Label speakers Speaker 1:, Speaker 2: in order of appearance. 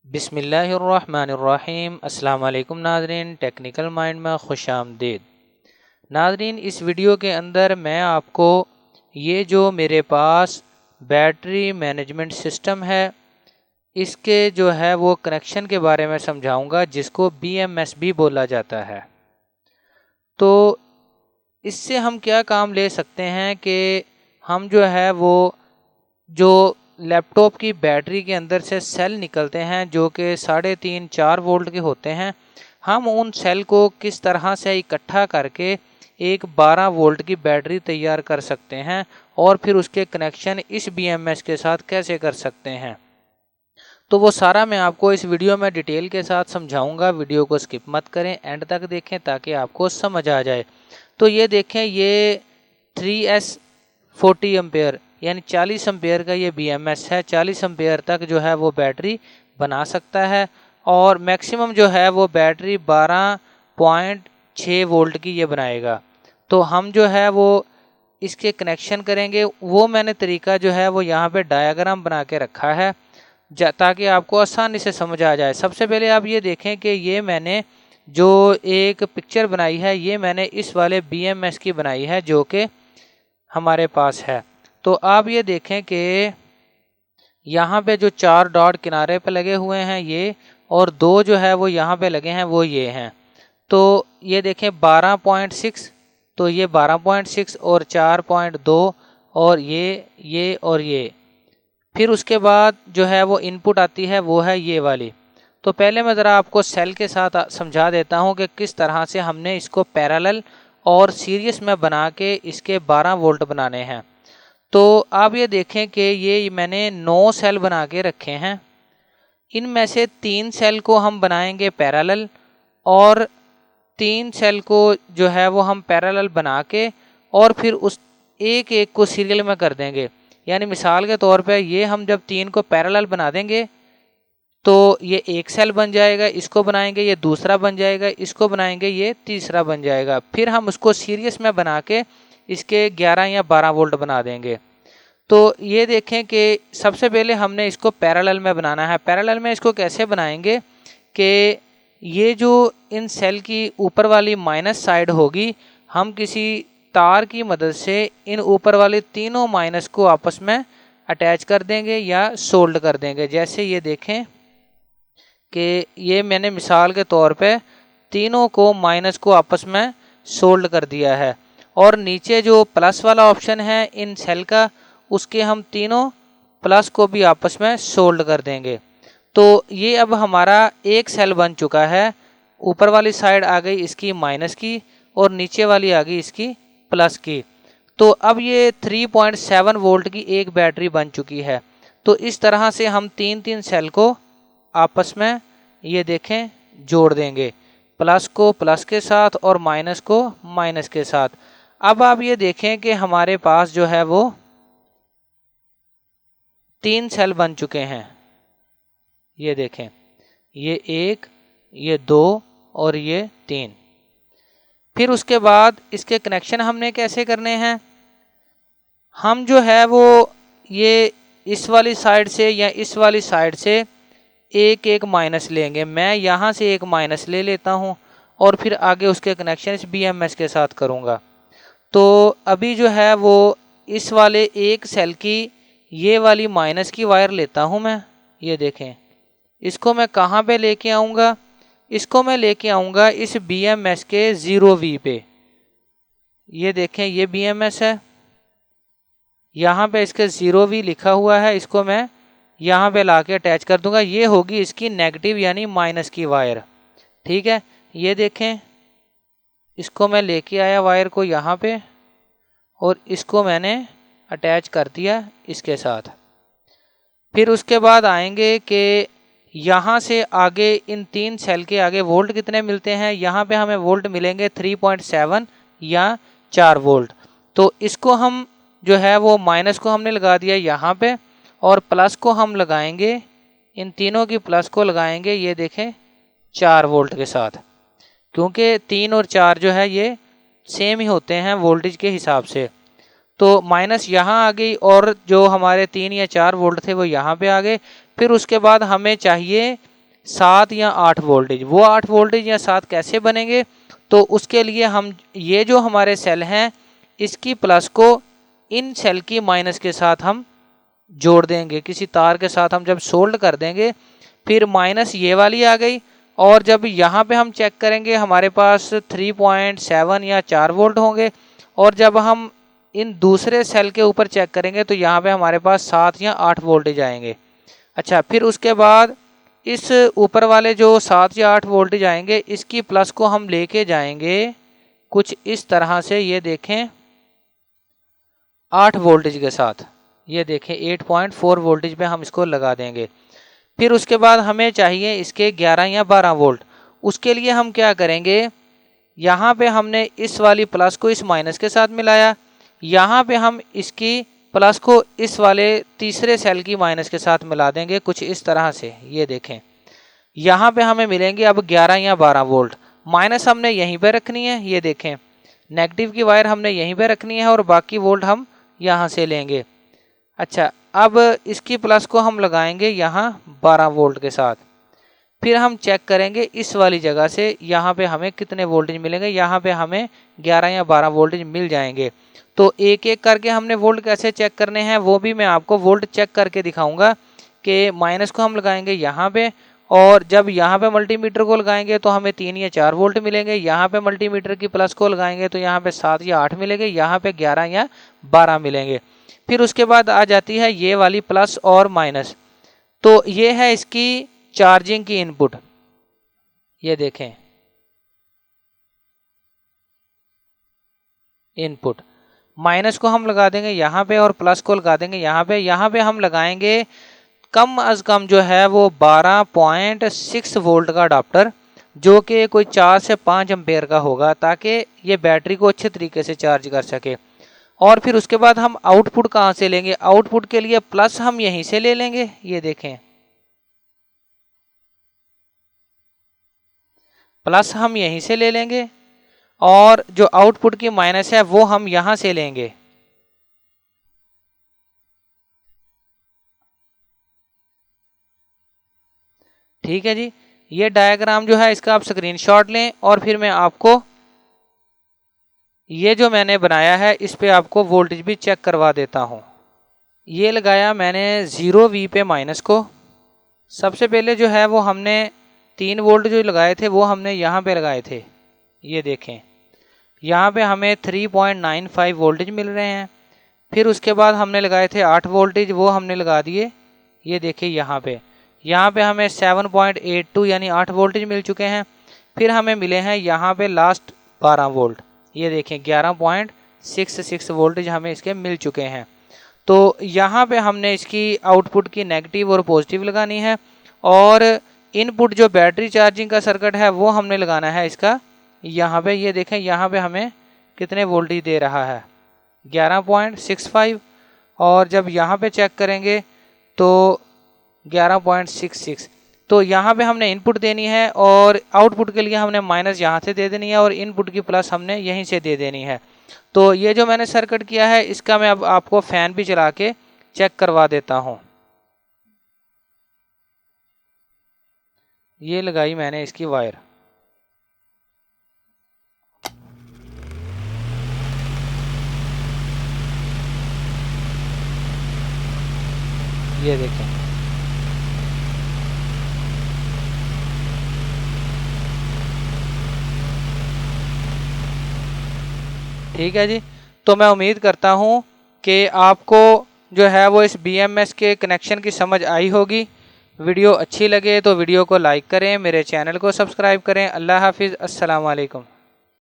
Speaker 1: बिस्मिल्लाहिर्रहमानिर्रहीम। अस्सलाम वालेकुम नाज़रीन, टेक्निकल माइंड में खुश आमदीद। नाज़रीन, इस वीडियो के अंदर मैं आपको ये जो मेरे पास बैटरी मैनेजमेंट सिस्टम है इसके जो है वो कनेक्शन के बारे में समझाऊंगा, जिसको BMS भी बोला जाता है। तो इससे हम क्या काम ले सकते हैं कि हम जो है वो जो लैपटॉप की बैटरी के अंदर से सेल निकलते हैं जो कि 3.5-4 वोल्ट के होते हैं, हम उन सेल को किस तरह से इकट्ठा करके एक 12 वोल्ट की बैटरी तैयार कर सकते हैं और फिर उसके कनेक्शन इस BMS के साथ कैसे कर सकते हैं। तो वो सारा मैं आपको इस वीडियो में डिटेल के साथ समझाऊंगा। वीडियो को स्किप मत करें, एंड तक देखें ताकि आपको समझ आ जाए। तो ये देखें, ये 3S40 एम्पेयर यानी 40 एम्पेयर का ये BMS है। 40 एम्पेयर तक जो है वो बैटरी बना सकता है और मैक्सिमम जो है वो बैटरी 12.6 वोल्ट की ये बनाएगा। तो हम जो है वो इसके कनेक्शन करेंगे, वो मैंने तरीका जो है वो यहाँ पे डायग्राम बना के रखा है ताकि आपको आसानी से समझ आ जाए। सबसे पहले आप ये देखें कि ये मैंने जो एक पिक्चर बनाई है ये मैंने इस वाले BMS की बनाई है जो कि हमारे पास है। तो आप ये देखें कि यहाँ पे जो 4 डॉट किनारे पे लगे हुए हैं ये, और 2 जो है वो यहाँ पे लगे हैं वो ये हैं। तो ये देखें 12.6, तो ये 12.6 और 4.2 और ये और ये। फिर उसके बाद जो है वो इनपुट आती है वो है ये वाली। तो पहले मैं ज़रा आपको सेल के साथ समझा देता हूँ कि किस तरह से हमने इसको पैरेलल और सीरीज में बना के इसके 12 वोल्ट बनाने हैं। तो आप ये देखें कि ये मैंने 9 सेल बना के रखे हैं। इनमें से 3 सेल को हम बनाएंगे पैरेलल और 3 सेल को जो है वो हम पैरेलल बना के और फिर उस एक एक को सीरियल में कर देंगे। यानी मिसाल के तौर पे ये हम जब 3 को पैरेलल बना देंगे तो ये एक सेल बन जाएगा, इसको बनाएंगे ये दूसरा बन जाएगा, इसको बनाएंगे ये तीसरा बन जाएगा। फिर हम उसको सीरीज में बना के इसके 11 या 12 वोल्ट बना देंगे। तो ये देखें कि सबसे पहले हमने इसको पैरेलल में बनाना है। पैरेलल में इसको कैसे बनाएंगे कि ये जो इन सेल की ऊपर वाली माइनस साइड होगी, हम किसी तार की मदद से इन ऊपर वाले तीनों माइनस को आपस में अटैच कर देंगे या सोल्ड कर देंगे। जैसे ये देखें कि ये मैंने मिसाल के तौर पे तीनों को माइनस को आपस में सोल्ड कर दिया है, और नीचे जो प्लस वाला ऑप्शन है इन सेल का, उसके हम तीनों प्लस को भी आपस में सोल्ड कर देंगे। तो ये अब हमारा एक सेल बन चुका है। ऊपर वाली साइड आ गई इसकी माइनस की और नीचे वाली आ गई इसकी प्लस की। तो अब ये 3.7 वोल्ट की एक बैटरी बन चुकी है। तो इस तरह से हम 3-3 सेल को आपस में ये देखें जोड़ देंगे, प्लस को प्लस के साथ और माइनस को माइनस के साथ। अब आप ये देखें कि हमारे पास जो है वो 3 सेल बन चुके हैं। ये देखें, ये 1, ये 2 और ये 3। फिर उसके बाद इसके कनेक्शन हमने कैसे करने हैं। हम जो है वो ये इस वाली साइड से या इस वाली साइड से एक एक माइनस लेंगे। मैं यहाँ से एक माइनस ले लेता हूँ और फिर आगे उसके कनेक्शन इस BMS के साथ करूँगा। तो अभी जो है वो इस वाले एक सेल की ये वाली माइनस की वायर लेता हूँ मैं। ये देखें, इसको मैं कहाँ पे लेके आऊँगा, इसको मैं लेके आऊँगा इस BMS के 0V पे। ये देखें, ये BMS है, यहाँ पे इसके 0V लिखा हुआ है, इसको मैं यहाँ पे लाके अटैच कर दूंगा। ये होगी इसकी नेगेटिव यानी माइनस की वायर। ठीक है, ये देखें, इसको मैं लेके आया वायर को यहाँ पे और इसको मैंने अटैच कर दिया इसके साथ। फिर उसके बाद आएंगे कि यहाँ से आगे इन 3 सेल के आगे वोल्ट कितने मिलते हैं। यहाँ पे हमें वोल्ट मिलेंगे 3.7 या 4 वोल्ट। तो इसको हम जो है वो माइनस को हमने लगा दिया यहाँ पे और प्लस को हम लगाएंगे, इन तीनों की प्लस को लगाएंगे ये देखें 4 वोल्ट के साथ, क्योंकि 3 और 4 जो है ये सेम ही होते हैं वोल्टेज के हिसाब से। तो माइनस यहाँ आ गई और जो हमारे 3 या 4 वोल्ट थे वो यहाँ पे आ गए। फिर उसके बाद हमें चाहिए 7 या 8 वोल्टेज। वो 8 वोल्टेज या 7 कैसे बनेंगे, तो उसके लिए हम ये जो हमारे सेल हैं इसकी प्लस को इन सेल की माइनस के साथ हम जोड़ देंगे, किसी तार के साथ हम जब सोल्ड कर देंगे, फिर माइनस ये वाली आ गई, और जब यहाँ पे हम चेक करेंगे हमारे पास 3.7 या 4 वोल्ट होंगे, और जब हम इन दूसरे सेल के ऊपर चेक करेंगे तो यहाँ पे हमारे पास 7 या 8 वोल्टेज आएंगे। अच्छा, फिर उसके बाद इस ऊपर वाले जो 7 या 8 वोल्टेज आएंगे इसकी प्लस को हम लेके जाएंगे कुछ इस तरह से, ये देखें 8 वोल्टेज के साथ, ये देखें 8.4 वोल्टेज पे हम इसको लगा देंगे। फिर उसके बाद हमें चाहिए इसके 11 या 12 वोल्ट। उसके लिए हम क्या करेंगे, यहाँ पे हमने इस वाली प्लस को इस माइनस के साथ मिलाया, यहाँ पे हम इसकी प्लस को इस वाले तीसरे सेल की माइनस के साथ मिला देंगे कुछ इस तरह से। ये देखें यहाँ पे हमें मिलेंगे अब 11 या 12 वोल्ट। माइनस हमने यहीं पे रखनी है, ये देखें नेगेटिव की वायर हमने यहीं पे रखनी है और बाकी वोल्ट हम यहाँ से लेंगे। अच्छा, अब इसकी प्लस को हम लगाएंगे यहाँ 12 वोल्ट के साथ। फिर हम चेक करेंगे इस वाली जगह से यहाँ पे हमें कितने वोल्टेज मिलेंगे, यहाँ पे हमें 11 या 12 वोल्टेज मिल जाएंगे। तो एक एक करके हमने वोल्ट कैसे चेक करने हैं वो भी मैं आपको वोल्ट चेक करके दिखाऊंगा कि माइनस को हम लगाएंगे यहाँ पे, और जब यहाँ पे मल्टीमीटर को लगाएंगे तो हमें 3 या 4 वोल्ट मिलेंगे, यहाँ पे मल्टीमीटर की प्लस को लगाएंगे तो यहाँ पे 7 या 8 मिलेंगे, यहाँ पे 11 या 12 मिलेंगे। फिर उसके बाद आ जाती है ये वाली प्लस और माइनस। तो ये है इसकी चार्जिंग की इनपुट, ये देखें इनपुट। माइनस को हम लगा देंगे यहाँ पे और प्लस को लगा देंगे यहाँ पे। यहाँ पे हम लगाएंगे कम अज कम जो है वो 12.6 वोल्ट का अडाप्टर, जो कि कोई 4 से 5 एम्पेयर का होगा, ताकि ये बैटरी को अच्छे तरीके से चार्ज कर सके। और फिर उसके बाद हम आउटपुट कहाँ से लेंगे, आउटपुट के लिए प्लस हम यहीं से ले लेंगे, ये देखें प्लस हम यहीं से ले लेंगे, और जो आउटपुट की माइनस है वो हम यहां से लेंगे। ठीक है जी, ये डायग्राम जो है इसका आप स्क्रीनशॉट लें, और फिर मैं आपको ये जो मैंने बनाया है इस पे आपको वोल्टेज भी चेक करवा देता हूं। ये लगाया मैंने 0V पे माइनस को। सबसे पहले जो है वो हमने 3 वोल्ट जो लगाए थे वो हमने यहाँ पे लगाए थे, ये देखें यहाँ पे हमें 3.95 वोल्टेज मिल रहे हैं। फिर उसके बाद हमने लगाए थे 8 वोल्टेज, वो हमने लगा दिए, ये देखिए यहाँ पे हमें 7.82 यानी 8 वोल्टेज मिल चुके हैं। फिर हमें मिले हैं यहाँ पे लास्ट 12 वोल्ट, ये देखें 11.66 वोल्टेज हमें इसके मिल चुके हैं। तो यहाँ पे हमने इसकी आउटपुट की नेगेटिव और पॉजिटिव लगानी है, और इनपुट जो बैटरी चार्जिंग का सर्किट है वो हमने लगाना है इसका यहाँ पे। ये देखें यहाँ पे हमें कितने वोल्टेज दे रहा है, 11.65, और जब यहाँ पे चेक करेंगे तो 11.66। तो यहाँ पे हमने इनपुट देनी है, और आउटपुट के लिए हमने माइनस यहाँ से दे देनी है, और इनपुट की प्लस हमने यहीं से दे देनी है। तो ये जो मैंने सर्किट किया है इसका मैं अब आपको फैन भी चला के चेक करवा देता हूँ। ये लगाई मैंने इसकी वायर, ये देखें ठीक है जी। तो मैं उम्मीद करता हूँ कि आपको जो है वो इस BMS के कनेक्शन की समझ आई होगी। वीडियो अच्छी लगे तो वीडियो को लाइक करें, मेरे चैनल को सब्सक्राइब करें। अल्लाह हाफिज़, अस्सलाम वालेकुम।